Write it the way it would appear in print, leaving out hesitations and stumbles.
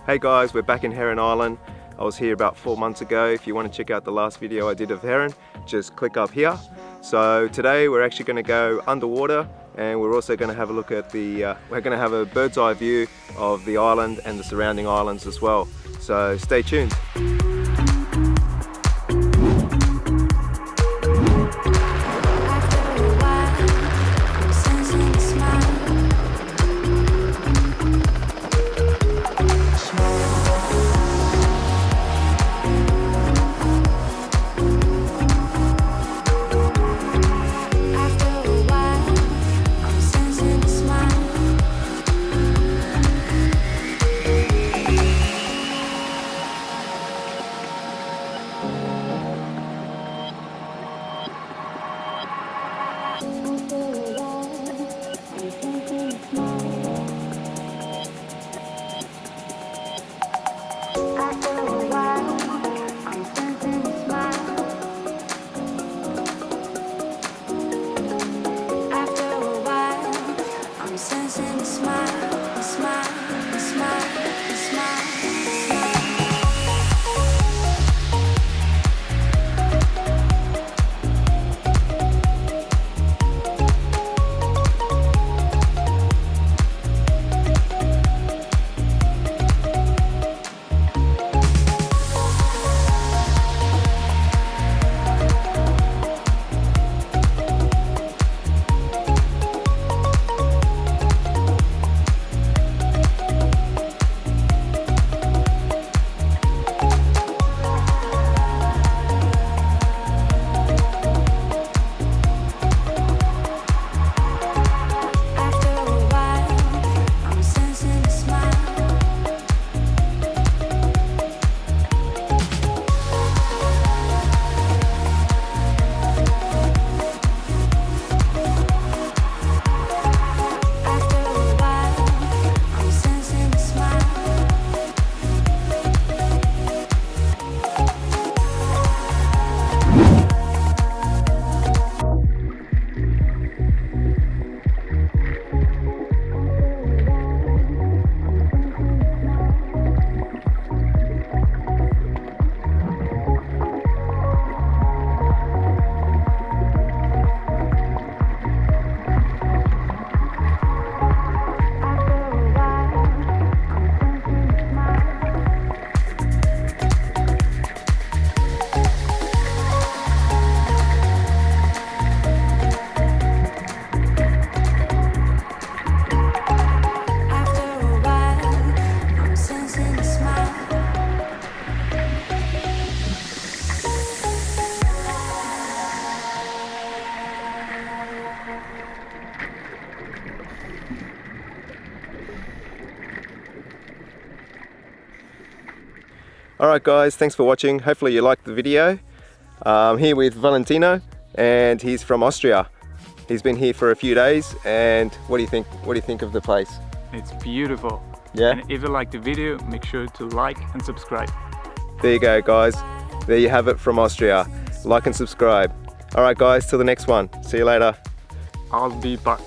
Hey guys, we're back in Heron Island. I was here about 4 months ago. If you want to check out the last video I did of Heron, just click up here. So today we're actually going to go underwater, and we're also going to have a look at we're going to have a bird's eye view of the island and the surrounding islands as well. So stay tuned. Alright guys, thanks for watching. Hopefully you liked the video. I'm here with Valentino, and he's from Austria. He's been here for a few days, and what do you think? What do you think of the place? It's beautiful. Yeah? And if you like the video, make sure to like and subscribe. There you go guys. There you have it from Austria. Like and subscribe. Alright guys, till the next one. See you later. I'll be back.